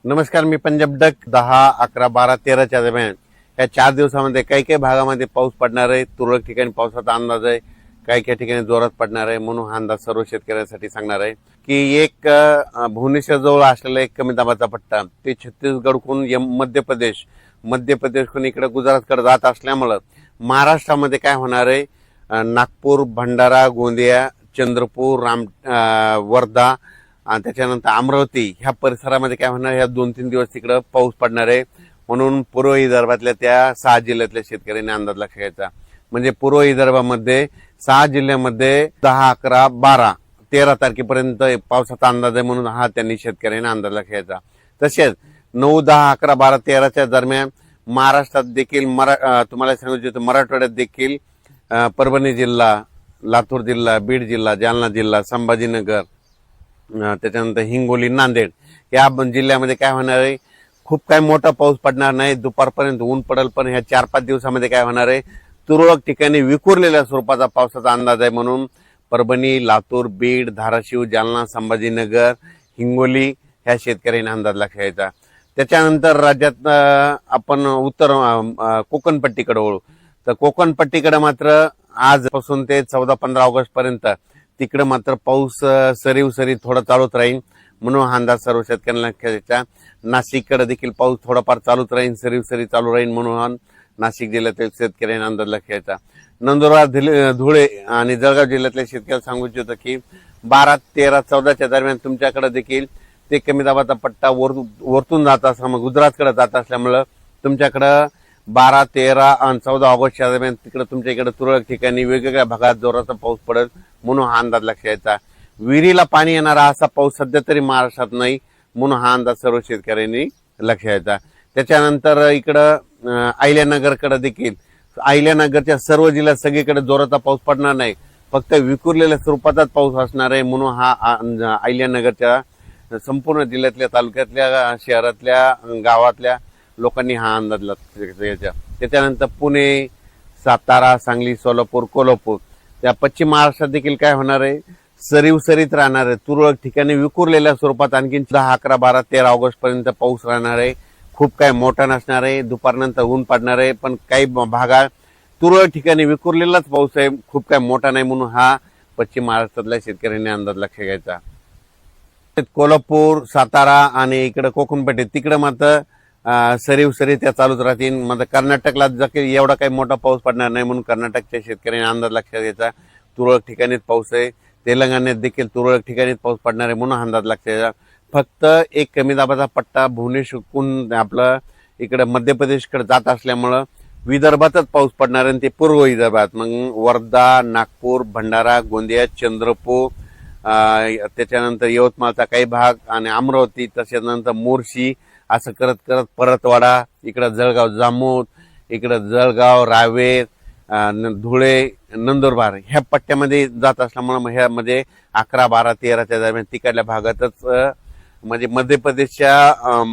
नमस्कार, मी पंजाब डक 10, 11, 12, 13च्या दरम्यान या 4 दिवसामध्ये काही काही भागामध्ये पाऊस पडणार आहे. तुरळक ठिकाणी पावसाचा अंदाज आहे, काही काही ठिकाणी जोरात पडणार आहे. म्हणून हा अंदाज सर्व शेतकऱ्यांसाठी सांगणार आहे की एक भुवनेश्वर जवळ असलेला एक कमी दाबाचा पट्टा ते छत्तीसगडकडून मध्य प्रदेशकडून इकडे गुजरातकडे जात असल्यामुळं महाराष्ट्रामध्ये काय होणार आहे, नागपूर, भंडारा, गोंदिया, चंद्रपूर, वर्धा आणि त्याच्यानंतर अमरावती ह्या परिसरामध्ये काय होणार, ह्या 2-3 दिवस तिकडं पाऊस पडणार आहे. म्हणून पूर्व विदर्भातल्या त्या 6 जिल्ह्यातल्या शेतकऱ्यांनी अंदाज लक्षात घ्यायचा. म्हणजे पूर्व विदर्भामध्ये 6 जिल्ह्यामध्ये 10, 11, 12, 13 तारखेपर्यंत पावसाचा अंदाज आहे. म्हणून हा त्यांनी शेतकऱ्यांनी अंदाज लक्षात घ्यायचा. तसेच 9, 10, 11, 12, 13च्या दरम्यान महाराष्ट्रात देखील तुम्हाला सांगू इच्छितो, मराठवाड्यात देखील परभणी जिल्हा, लातूर जिल्हा, बीड जिल्हा, जालना जिल्हा, संभाजीनगर, त्याच्यानंतर हिंगोली, नांदेड या जिल्ह्यामध्ये काय होणार आहे, खूप काय मोठा पाऊस पडणार नाही. दुपारपर्यंत ऊन पडेल, पण ह्या 4-5 दिवसामध्ये काय होणार आहे, तुरळक ठिकाणी विखुरलेल्या स्वरूपाचा पावसाचा अंदाज आहे. म्हणून परभणी, लातूर, बीड, धाराशिव, जालना, संभाजीनगर, हिंगोली ह्या शेतकऱ्यांनी अंदाज लक्षात घ्यायचा. त्याच्यानंतर राज्यात आपण उत्तर कोकणपट्टीकडे वळू. तर कोकणपट्टीकडे मात्र आजपासून ते 14-15 ऑगस्ट पर्यंत तिकडे मात्र पाऊस सरी थोडा चालूच राहील. म्हणून हा अंदाज सर्व शेतकऱ्यांना घ्यायचा. नाशिककडे देखील पाऊस थोडाफार चालूच राहील, सरी चालू राहील. म्हणून नाशिक जिल्ह्यातील शेतकऱ्यांना अंदाज लक्षात घ्यायचा. नंदुरबार, धुळे आणि जळगाव जिल्ह्यातल्या शेतकऱ्याला सांगू इच्छितो की 12, 13, 14च्या दरम्यान तुमच्याकडे देखील ते कमी दाबाचा पट्टा वरतून जात असल्यामुळे गुजरातकडे जात असल्यामुळं तुमच्याकडं 12, 13 आणि 14 ऑगस्टच्या दरम्यान तिकडे तुमच्या इकडे तुरळक ठिकाणी वेगवेगळ्या भागात जोराचा पाऊस पडेल. म्हणून हा अंदाज लक्षात घ्यायचा. विहिरीला पाणी येणारा असा पाऊस सध्या तरी महाराष्ट्रात नाही. म्हणून हा अंदाज सर्व शेतकऱ्यांनी लक्षात घ्यायचा. त्याच्यानंतर इकडं अहिल्यानगरकडे देखील, अहिल्यानगरच्या सर्व जिल्ह्यात सगळीकडे जोराचा पाऊस पडणार नाही, फक्त विखुरलेल्या स्वरूपाचाच पाऊस असणार आहे. म्हणून हा अहिल्यानगरच्या संपूर्ण जिल्ह्यातल्या, तालुक्यातल्या, शहरातल्या, गावातल्या लोकांनी हा अंदाज लक्षात घ्यायचा. त्याच्यानंतर पुणे, सातारा, सांगली, सोलापूर, कोल्हापूर त्या पश्चिम महाराष्ट्रात देखील काय होणार आहे, सरीत राहणार आहे. तुरळक ठिकाणी विखुरलेल्या स्वरूपात आणखी 10, 11, 12, 13 ऑगस्ट पर्यंत पाऊस राहणार आहे. खूप काय मोठा नसणार आहे. दुपारनंतर ऊन पडणार आहे, पण काही भागात तुरळक ठिकाणी विखुरलेलाच पाऊस आहे, खूप काय मोठा नाही. म्हणून हा पश्चिम महाराष्ट्रातल्या शेतकऱ्यांनी अंदाज लक्षात घ्यायचा. कोल्हापूर, सातारा आणि इकडे कोकणपट्टी तिकडे मात्र सरी त्या चालूच राहतील. मात्र कर्नाटकला एवढा काही मोठा पाऊस पडणार नाही. म्हणून कर्नाटकच्या शेतकऱ्यांनी अंदाज लक्षात घ्यायचा. तुरळक ठिकाणीच पाऊस आहे. तेलंगणात देखील तुरळक ठिकाणीच पाऊस पडणार आहे. म्हणून अंदाज लक्षात घ्यायचा. फक्त एक कमी दाबाचा पट्टा भुवनेश्वरहून आपलं इकडे मध्य प्रदेशकडे जात असल्यामुळं विदर्भातच पाऊस पडणार आहे. ते पूर्व विदर्भात, मग वर्धा, नागपूर, भंडारा, गोंदिया, चंद्रपूर, त्याच्यानंतर यवतमाळचा काही भाग आणि अमरावती, तसेच नंतर मोर्शी, असं करत परतवाडा, इकडं जळगाव, जामोद, इकडं जळगाव, रावेर, धुळे, नंदुरबार ह्या पट्ट्यामध्ये जात असल्यामुळे ह्यामध्ये 11, 12, 13च्या दरम्यान तिकडल्या भागातच म्हणजे मध्य प्रदेशच्या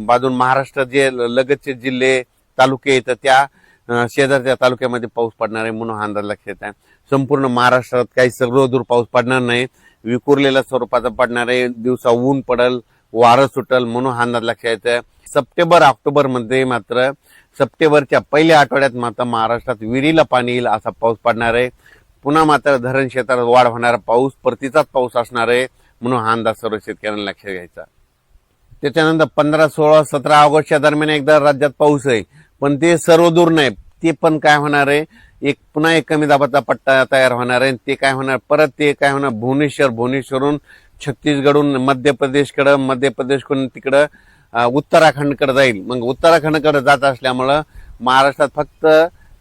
बाजून महाराष्ट्र जे लगतचे जिल्हे, तालुके येतात त्या शेजारच्या तालुक्यामध्ये पाऊस पडणार आहे. म्हणून हा अंदाज लक्षात आहे. संपूर्ण महाराष्ट्रात काही सर्वदूर पाऊस पडणार नाही, विखुरलेल्या स्वरूपाचा पडणार आहे. दिवसा ऊन पडल, वारं सुटल. म्हणून हा अंदाज लक्षात आहे. सप्टेंबर, ऑक्टोबर मध्ये मात्र सप्टेंबरच्या पहिल्या आठवड्यात मात्र महाराष्ट्रात विहिरीला पाणी येईल असा पाऊस पडणार आहे. पुन्हा मात्र धरण क्षेत्रात वाढ होणारा पाऊस, परतीचाच पाऊस असणार आहे. म्हणून हा अंदाज सर्व शेतकऱ्यांना लक्षात घ्यायचा. त्याच्यानंतर 15, 16, 17 ऑगस्टच्या दरम्यान एकदा राज्यात पाऊस आहे, पण ते सर्व दूर नाही. ते पण काय होणार आहे, पुन्हा एक कमी दाबाचा पट्टा तयार होणार आहे. ते काय होणार, परत ते काय होणार, भुवनेश्वरून छत्तीसगडहून मध्य प्रदेशकडून तिकडं उत्तराखंडकडे जाईल. मग उत्तराखंडकडे जात असल्यामुळं महाराष्ट्रात फक्त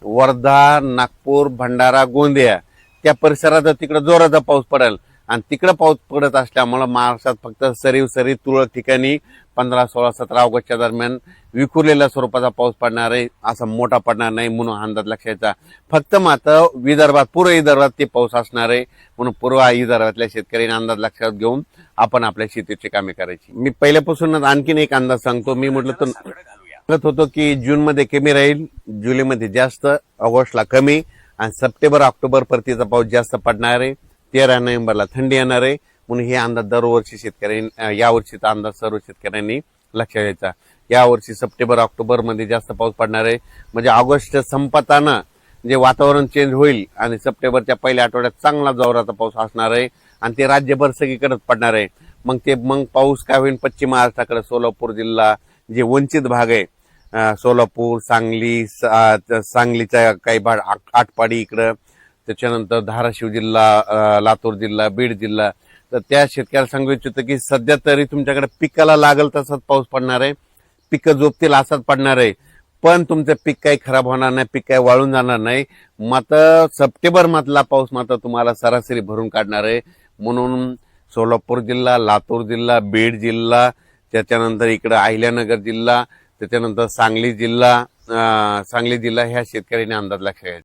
वर्धा, नागपूर, भंडारा, गोंदिया त्या परिसरात तिकडे जोराचा पाऊस पडेल. आणि तिकडे पाऊस पडत असल्यामुळं महाराष्ट्रात फक्त सरी तुरळक ठिकाणी 15, 16, 17 ऑगस्टच्या दरम्यान विखुरलेल्या स्वरूपाचा पाऊस पडणार आहे. असा मोठा पडणार नाही. म्हणून अंदाज लक्षात. फक्त मात्र विदर्भात, पूर्व विदर्भात ते पाऊस असणार आहे. म्हणून पूर्व विदर्भातल्या शेतकऱ्यांनी अंदाज लक्षात घेऊन आपण आपल्या शेतीची कामे करायची. मी पहिल्यापासूनच आणखीन एक अंदाज सांगतो. मी म्हटलं तर सांगत होतो की जून मध्ये कमी राहील, जुलैमध्ये जास्त, ऑगस्टला कमी आणि सप्टेंबर, ऑक्टोबर परतीचा पाऊस जास्त पडणार आहे. 13 नोव्हेंबरला थंडी येणार आहे. म्हणून हे अंदाज दरवर्षी शेतकऱ्यांनी, यावर्षीचा अंदाज सर्व शेतकऱ्यांनी लक्षात घ्यायचा. यावर्षी सप्टेंबर ऑक्टोबर मध्ये जास्त पाऊस पडणार आहे. म्हणजे ऑगस्ट संपताना जे वातावरण चेंज होईल आणि सप्टेंबरच्या पहिल्या आठवड्यात चांगला जोराचा पाऊस असणार आहे आणि ते राज्यभर सगळीकडे पडणार आहे. मग पाऊस काय होईल, पश्चिम महाराष्ट्राकडे सोलापूर जिल्हा जे वंचित भाग आहे, सोलापूर, सांगलीचा काही भाग, आटपाडी इकडं, त्याच्यानंतर धाराशिव जिल्हा, लातूर जिल्हा, बीड जिल्हा, तर त्या शेतकऱ्याला सांगू इच्छितो की सध्या तरी तुमच्याकडे पिकाला लागल तसाच पाऊस पडणार आहे, पिकं जोपतील असाच पडणार आहे, पण तुमचं पीक काही खराब होणार नाही, पीक काही वाळून जाणार नाही. मात्र सप्टेंबर मधला पाऊस मात्र तुम्हाला सरासरी भरून काढणार आहे. म्हणून सोलापूर जिल्हा, लातूर जिल्हा, बीड जिल्हा, त्याच्यानंतर इकडं अहिल्यानगर जिल्हा, त्याच्यानंतर सांगली जिल्हा ह्या शेतकऱ्यांनी अंदाज लक्षात घ्यायचा.